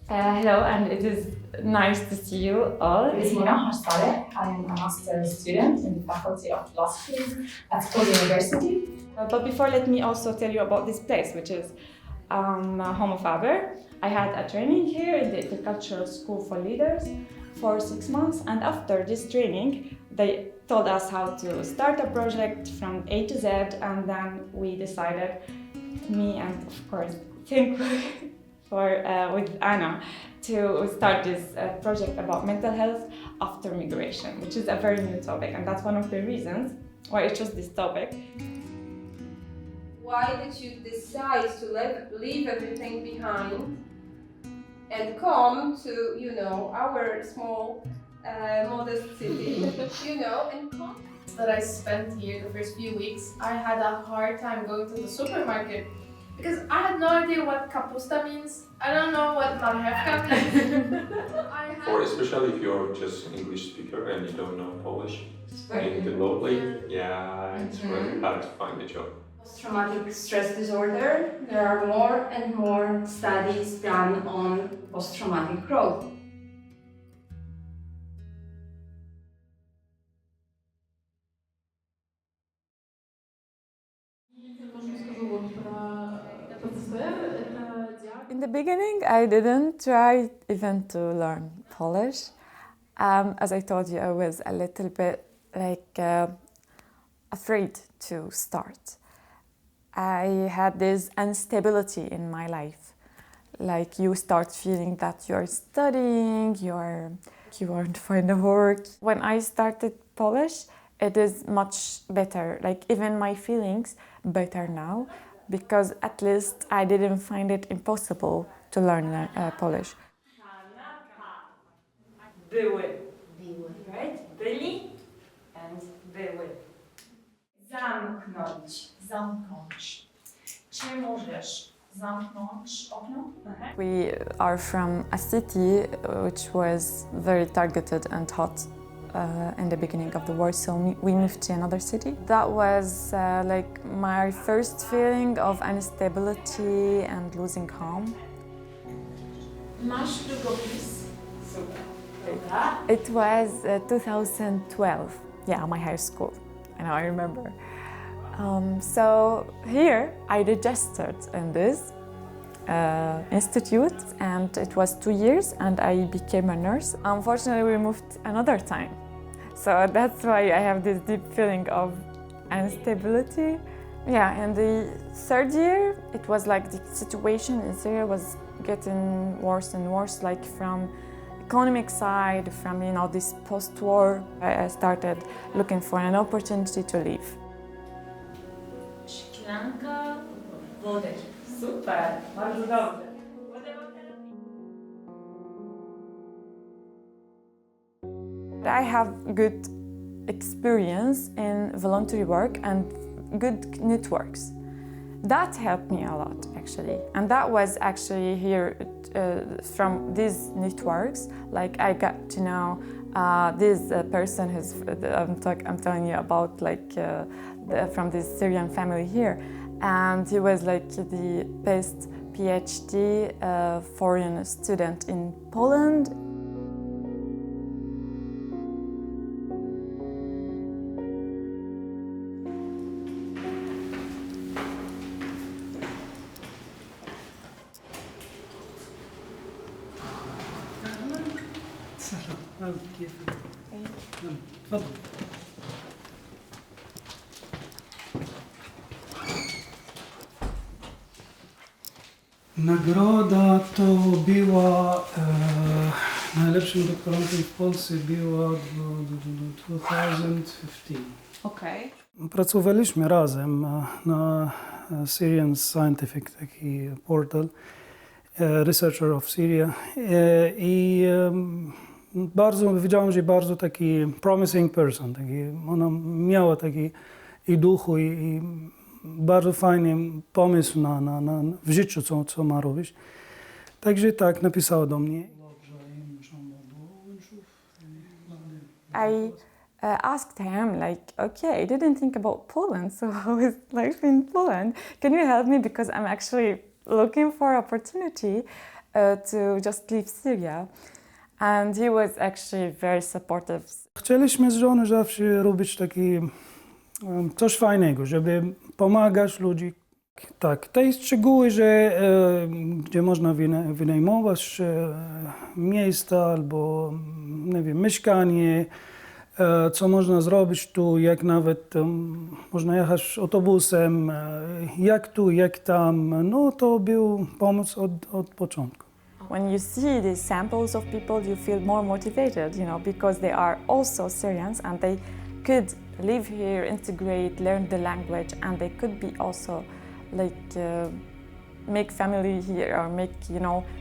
Hello, and it is nice to see you all. My name is Mony Haj Saleh. I am a master's student in the Faculty of Philosophy at Polski University. But before, let me also tell you about this place, which is Home of Faber. I had a training here in the Intercultural School for Leaders for 6 months, and after this training, they told us how to start a project from A to Z, and then we decided, me and of course, with Anna, to start this project about mental health after migration, which is a very new topic, and that's one of the reasons why I chose this topic. Why did you decide to leave everything behind and come to, our small, modest city, and come? That I spent here the first few weeks, I had a hard time going to the supermarket because I had no idea what kapusta means. I don't know what marchewka means. Or especially if you're just an English speaker and you don't know Polish, staying remotely, it's really hard to find a job. Post-traumatic stress disorder. There are more and more studies done on post-traumatic growth. In the beginning, I didn't try even to learn Polish. As I told you, I was a little bit afraid to start. I had this instability in my life. Like you start feeling that you're studying, you want to find a work. When I started Polish, it is much better. Like even my feelings better now, because at least I didn't find it impossible to learn Polish. Były, right? Byli and były. Zamknąć. Czy możesz zamknąć okno? We are from a city which was very targeted and hot in the beginning of the war, so we moved to another city. That was like my first feeling of instability and losing home. Masz długopis? Super. It was 2012, my high school, I remember. So here I registered in this institute, and it was 2 years, and I became a nurse. Unfortunately, we moved another time. So that's why I have this deep feeling of instability. In the third year, it was like the situation in Syria was getting worse and worse, like from economic side, from this post-war. I started looking for an opportunity to leave. Szklanka wody. Super, bardzo dobrze. I have good experience in voluntary work and good networks. That helped me a lot, actually. And that was actually here from these networks. Like I got to know this person who's I'm telling you about, from this Syrian family here, and he was like the best PhD foreign student in Poland. Nagroda to była najlepszym doktorantem w Polsce była 2015. Okej. Pracowaliśmy razem na Syrian Scientific taki portal, Researcher of Syria, i bardzo widziałem, że bardzo taki promising person, ona miała taki i duchu i bardzo fajny pomysł w życiu, co ma robić. Także tak napisała do mnie. I asked him, like, okay, I didn't think about Poland, so how is life in Poland? Can you help me? Because I'm actually looking for opportunity to just leave Syria. And he was actually very supportive. Chcieliśmy z żoną zawsze robić taki coś fajnego, żeby pomagać ludzi. Tak, te szczegóły, że gdzie można wynajmować miejsca albo, nie wiem, mieszkanie, co można zrobić tu, jak nawet można jechać autobusem, jak tu, jak tam, no to był pomoc od początku. When you see these samples of people, you feel more motivated, because they are also Syrians and they could live here, integrate, learn the language, and they could be also make family here or make,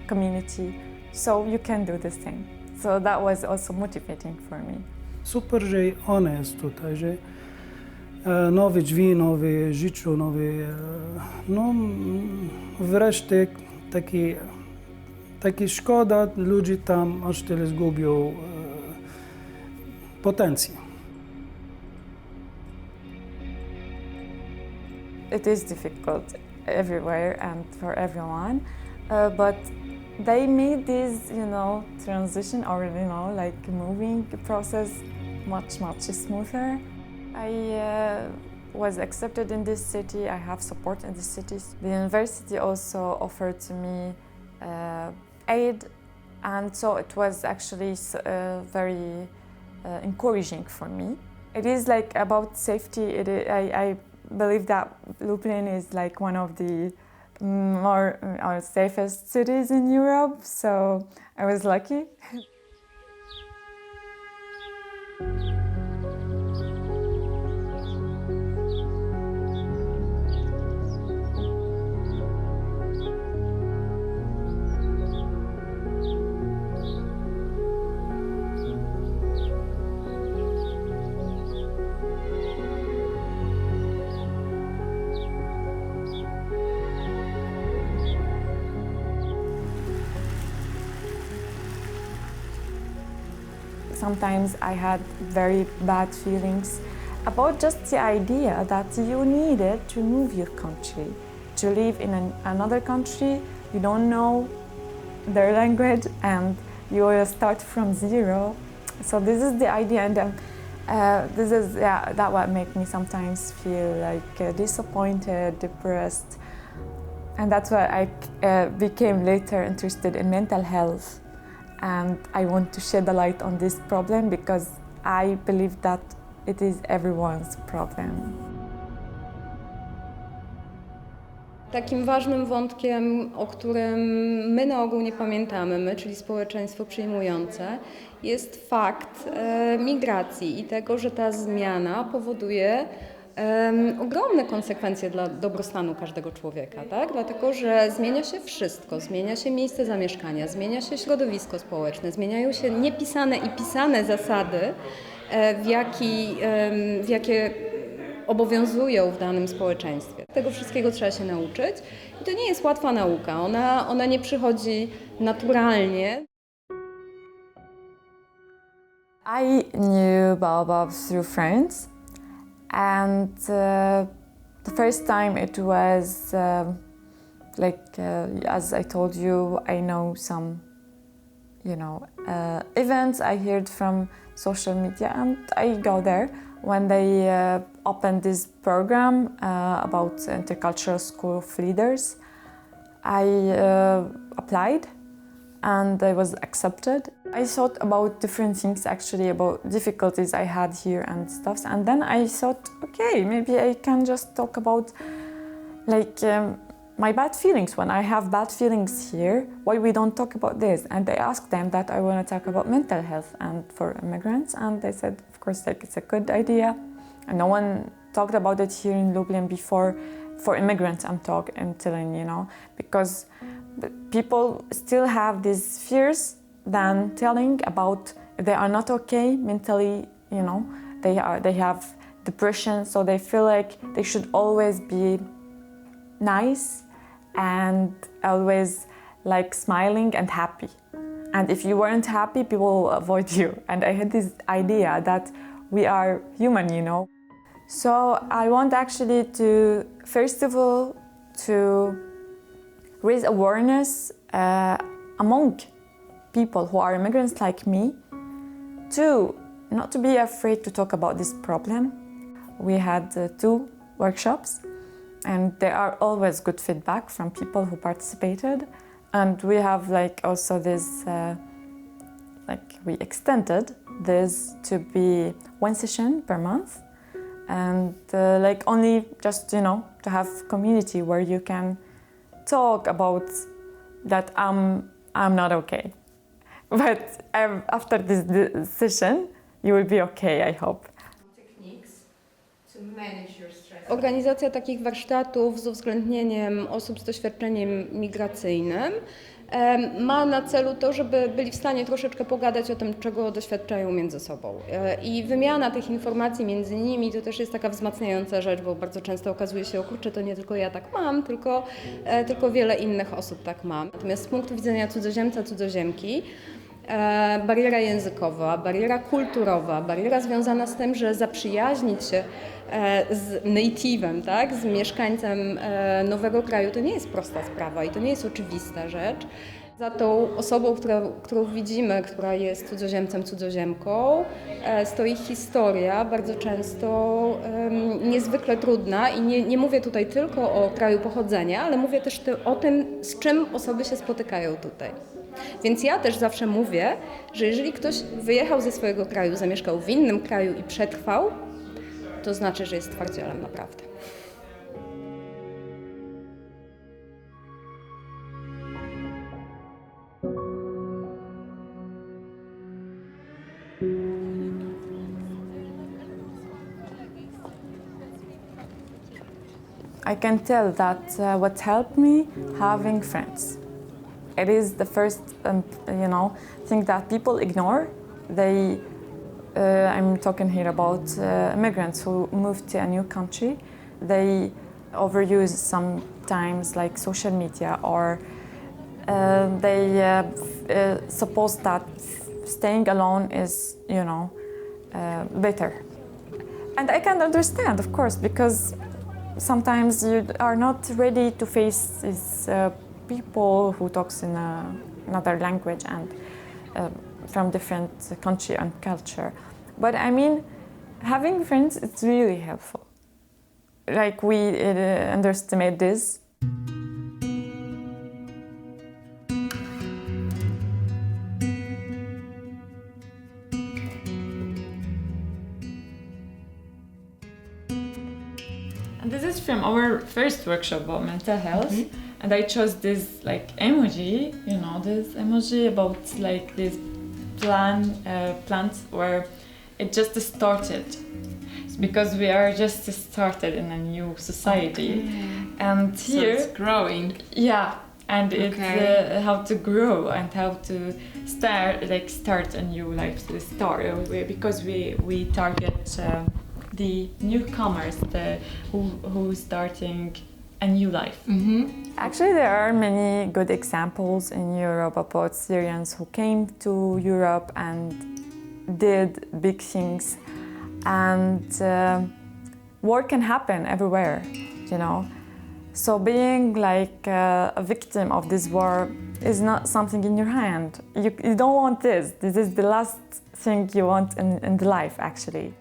community. So you can do this thing. So that was also motivating for me. Super, że ona jest tutaj, że nowe drzwi, nowe życie, nowe, no wreszcie takie szkoda ludzi tam aż tyle zgubią potencjał. It is difficult everywhere and for everyone, but they made this, transition or, moving process much smoother. I was accepted in this city. I have support in this city. The university also offered to me aid, and so it was actually very encouraging for me. It is about safety. I believe that Lublinie is one of the more safest cities in Europe, so I was lucky. Sometimes I had very bad feelings about just the idea that you needed to move your country, to live in another country, you don't know their language and you will start from zero. So this is the idea, and this is that what made me sometimes feel disappointed, depressed, and that's why I became later interested in mental health. And I want to shed a light on this problem because I believe that it is everyone's problem. Takim ważnym wątkiem, o którym my na ogół nie pamiętamy, czyli społeczeństwo przyjmujące, jest fakt migracji i tego, że ta zmiana powoduje ogromne konsekwencje dla dobrostanu każdego człowieka, tak? Dlatego, że zmienia się wszystko, zmienia się miejsce zamieszkania, zmienia się środowisko społeczne, zmieniają się niepisane i pisane zasady, w jakie obowiązują w danym społeczeństwie. Tego wszystkiego trzeba się nauczyć i to nie jest łatwa nauka, ona nie przychodzi naturalnie. I knew Baobab through friends. And the first time it was as I told you, I know some, events I heard from social media, and I go there when they opened this program about intercultural school of leaders. I applied. And I was accepted. I thought about different things, actually, about difficulties I had here and stuff. And then I thought, okay, maybe I can just talk about my bad feelings. When I have bad feelings here, why we don't talk about this? And I asked them that I want to talk about mental health and for immigrants. And they said, of course, it's a good idea. And no one talked about it here in Lublin before. For immigrants, I'm telling, because people still have these fears than telling about they are not okay mentally, they have depression, so they feel like they should always be nice and always smiling and happy. And if you weren't happy, people will avoid you. And I had this idea that we are human, you know. So I want actually to, first of all, to raise awareness among people who are immigrants like me, to not to be afraid to talk about this problem. We had 2 workshops, and there are always good feedback from people who participated. And we have like also this, we extended this to be 1 session per month, and like only just, you know, to have community where you can talk about that I'm not okay. But after this session, you will be okay, I hope. Organizacja takich warsztatów z uwzględnieniem osób z doświadczeniem migracyjnym ma na celu to, żeby byli w stanie troszeczkę pogadać o tym, czego doświadczają między sobą. I wymiana tych informacji między nimi to też jest taka wzmacniająca rzecz, bo bardzo często okazuje się, o kurczę, to nie tylko ja tak mam, tylko wiele innych osób tak ma. Natomiast z punktu widzenia cudzoziemca, cudzoziemki, bariera językowa, bariera kulturowa, bariera związana z tym, że zaprzyjaźnić się z native'em, tak, z mieszkańcem nowego kraju, to nie jest prosta sprawa i to nie jest oczywista rzecz. Za tą osobą, którą widzimy, która jest cudzoziemcem, cudzoziemką, stoi historia, bardzo często niezwykle trudna i nie mówię tutaj tylko o kraju pochodzenia, ale mówię też o tym, z czym osoby się spotykają tutaj. Więc ja też zawsze mówię, że jeżeli ktoś wyjechał ze swojego kraju, zamieszkał w innym kraju i przetrwał, to znaczy, że jest twardzielem naprawdę. I can tell that what helped me, having friends. It is the first, thing that people ignore. I'm talking here about immigrants who move to a new country. They overuse sometimes like social media, or they suppose that staying alone is, better. And I can understand, of course, because sometimes you are not ready to face these people who talks in another language and from different country and culture. But I mean, having friends, it's really helpful. Like we underestimate this. And this is from our first workshop about mental health. Mm-hmm. And I chose this emoji, this emoji about this plants where it just started. It's because we are just started in a new society. Okay. And here... So it's growing. Yeah, and it's how to grow and how to start a new life, because we target the newcomers, who starting a new life. Mm-hmm. Actually, there are many good examples in Europe about Syrians who came to Europe and did big things, and war can happen everywhere, So being a victim of this war is not something in your hand. You don't want this. This is the last thing you want in the life, actually.